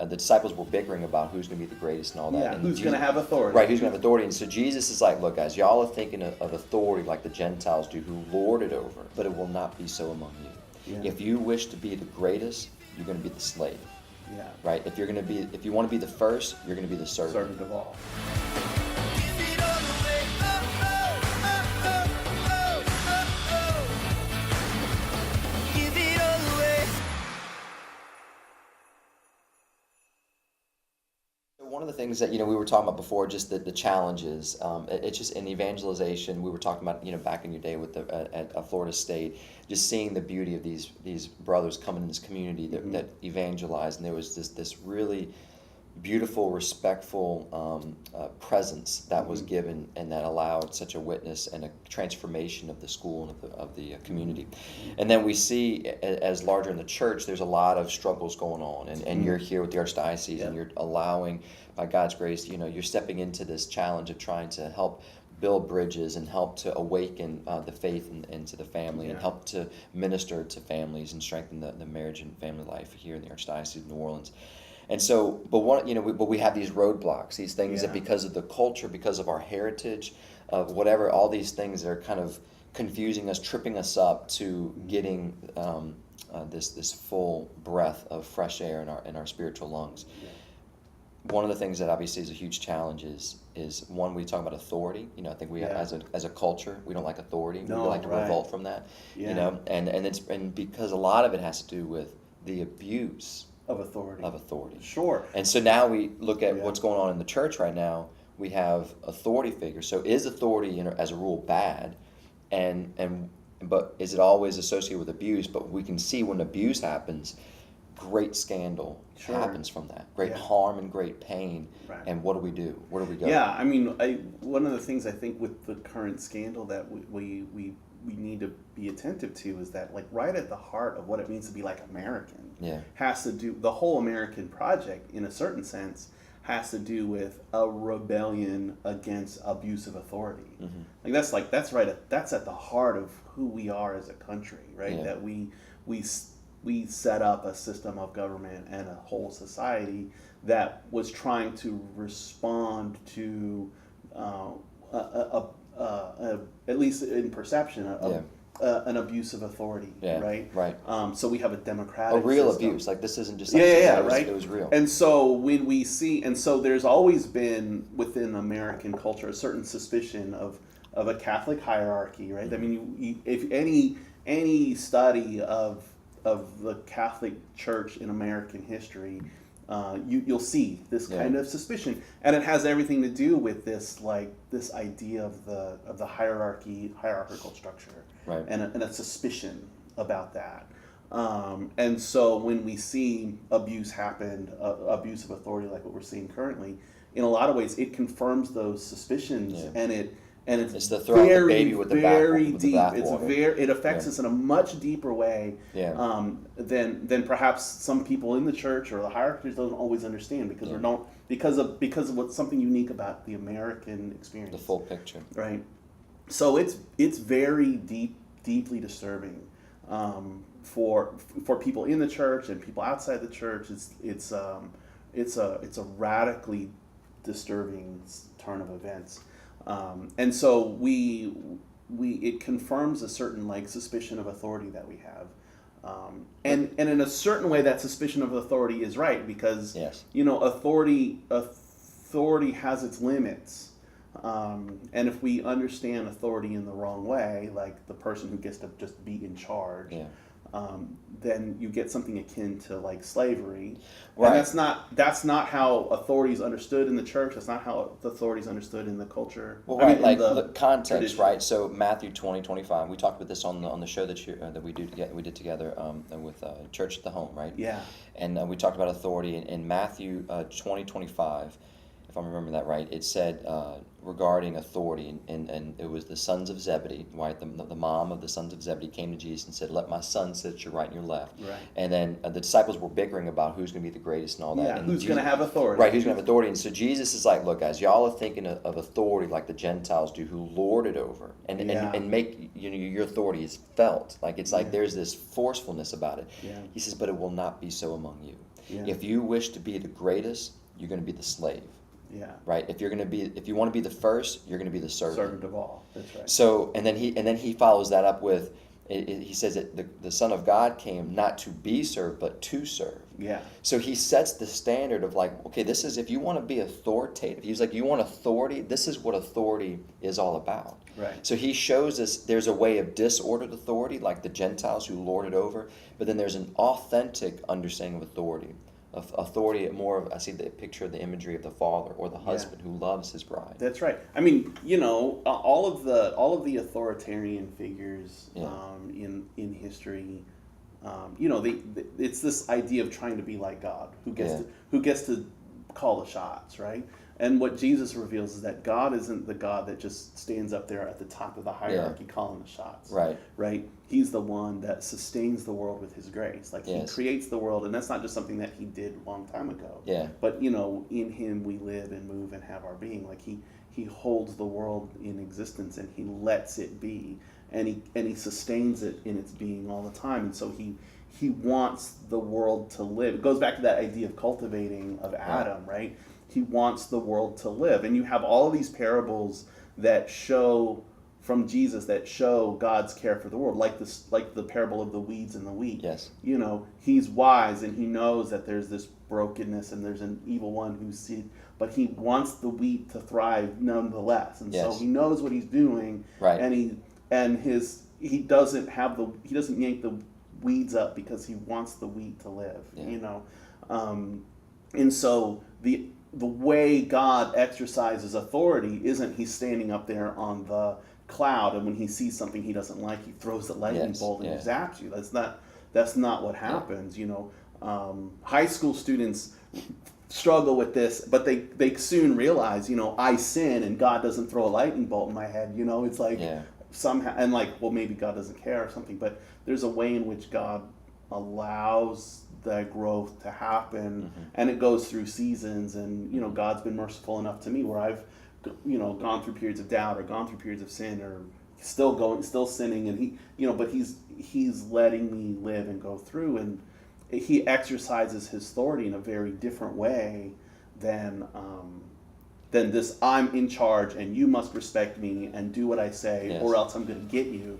the disciples were bickering about who's going to be the greatest and all that. Yeah, And who's going to have authority. Right, who's going to have authority. And so Jesus is like, look, guys, y'all are thinking of authority like the Gentiles do, who lord it over, but it will not be so among you. Yeah. If you wish to be the greatest, you're going to be the slave. Yeah. Right? If you want to be the first, you're going to be the servant. Servant of all. One of the things that we were talking about before, just the challenges. It's just in evangelization. We were talking about back in your day with at Florida State, just seeing the beauty of these brothers coming in this community that evangelize, and there was this really beautiful, respectful presence that was given, and that allowed such a witness and a transformation of the school and of the community. And then we see, as larger in the church, there's a lot of struggles going on, and you're here with the Archdiocese, and you're allowing, by God's grace, you're stepping into this challenge of trying to help build bridges and help to awaken the faith into the family, and help to minister to families and strengthen the marriage and family life here in the Archdiocese of New Orleans. And so, but we have these roadblocks, these things that because of the culture, because of our heritage, of whatever, all these things that are kind of confusing us, tripping us up to getting this full breath of fresh air in our spiritual lungs. Yeah. One of the things that obviously is a huge challenge is one, we talk about authority. I think we as a culture, we don't like authority. We like to revolt from that. Yeah. And because a lot of it has to do with the abuse of authority. Sure. And so now we look at what's going on in the church right now. We have authority figures. So is authority, as a rule, bad? But is it always associated with abuse? But we can see when abuse happens, great scandal happens from that. Great harm and great pain. Right. And what do we do? Where do we go? Yeah, one of the things I think with the current scandal that we need to be attentive to is that, like, right at the heart of what it means to be like American has to do, the whole American project in a certain sense has to do with a rebellion against abusive authority. Mm-hmm. That's at the heart of who we are as a country, right? Yeah. That we set up a system of government and a whole society that was trying to respond to at least in perception, an abuse of authority, right? Right. So we have a democratic real system. abuse. Like, this isn't just something right? It was real. And so when we see, there's always been within American culture a certain suspicion of a Catholic hierarchy, right? I mean, if any study of the Catholic Church in American history, you'll see this kind of suspicion, and it has everything to do with this idea of the hierarchical structure, right? And a suspicion about that. And so when we see abuse abuse of authority like what we're seeing currently, in a lot of ways it confirms those suspicions, and it's the throwing the baby with the very deep. Bathwater. It affects us in a much deeper way than perhaps some people in the church or the hierarchies don't always understand, because of what's something unique about the American experience. The full picture, right? So it's very deeply disturbing for people in the church and people outside the church. It's a radically disturbing turn of events. And so it confirms a certain suspicion of authority that we have, and in a certain way that suspicion of authority is right, because authority has its limits, and if we understand authority in the wrong way, like the person who gets to just be in charge, then you get something akin to slavery. Right. And that's not how authority is understood in the church. That's not how authority is understood in the culture. Well, right, the context, tradition. Right? So Matthew 20:25. We talked about this on the show that we did together with Church at the Home, right? Yeah. And we talked about authority in Matthew 20:25. If I'm remembering that right, it said regarding authority, and it was the sons of Zebedee, right? The mom of the sons of Zebedee came to Jesus and said, "Let my son sit at your right and your left." Right. And then the disciples were bickering about who's going to be the greatest and all that. Yeah, and who's going to have authority. Right, who's going to have authority. And so Jesus is like, look, guys, y'all are thinking of authority like the Gentiles do, who lord it over. And make, your authority is felt. Like, it's like there's this forcefulness about it. Yeah. He says, but it will not be so among you. Yeah. If you wish to be the greatest, you're going to be the slave, Yeah. right? If you want to be the first, you're going to be the servant. Servant of all. That's right. So, and then he follows that up with, he says that the Son of God came not to be served, but to serve. Yeah. So he sets the standard of like, okay, this is, if you want to be authoritative, he's like, you want authority, this is what authority is all about. Right. So he shows us there's a way of disordered authority, like the Gentiles who lord it over, but then there's an authentic understanding of authority. Of authority, more of, I see the picture of the imagery of the father or the husband who loves his bride. That's right. I mean, all of the authoritarian figures in history, it's this idea of trying to be like God, who gets to call the shots, right? And what Jesus reveals is that God isn't the God that just stands up there at the top of the hierarchy calling the shots. Right. Right? He's the one that sustains the world with his grace. Like he creates the world, and that's not just something that he did a long time ago. Yeah. But in him we live and move and have our being. Like he holds the world in existence and he lets it be. And he sustains it in its being all the time. And so he wants the world to live. It goes back to that idea of cultivating of Adam, right? He wants the world to live. And you have all of these parables that show from Jesus that show God's care for the world, like the parable of the weeds and the wheat. Yes. He's wise and he knows that there's this brokenness and there's an evil one who's seed, but he wants the wheat to thrive nonetheless. And so he knows what he's doing. Right. And he doesn't yank the weeds up because he wants the wheat to live. Yeah. And so the way God exercises authority isn't he's standing up there on the cloud and when he sees something he doesn't like, he throws the lightning bolt and he zaps you. That's not what happens. High school students struggle with this, but they soon realize, I sin and God doesn't throw a lightning bolt in my head. It's like somehow, and like, well, maybe God doesn't care or something, but there's a way in which God allows that growth to happen, and it goes through seasons. And God's been merciful enough to me where I've gone through periods of doubt or gone through periods of sin or still sinning, and but he's letting me live and go through, and he exercises his authority in a very different way than this I'm in charge and you must respect me and do what I say or else I'm going to get you.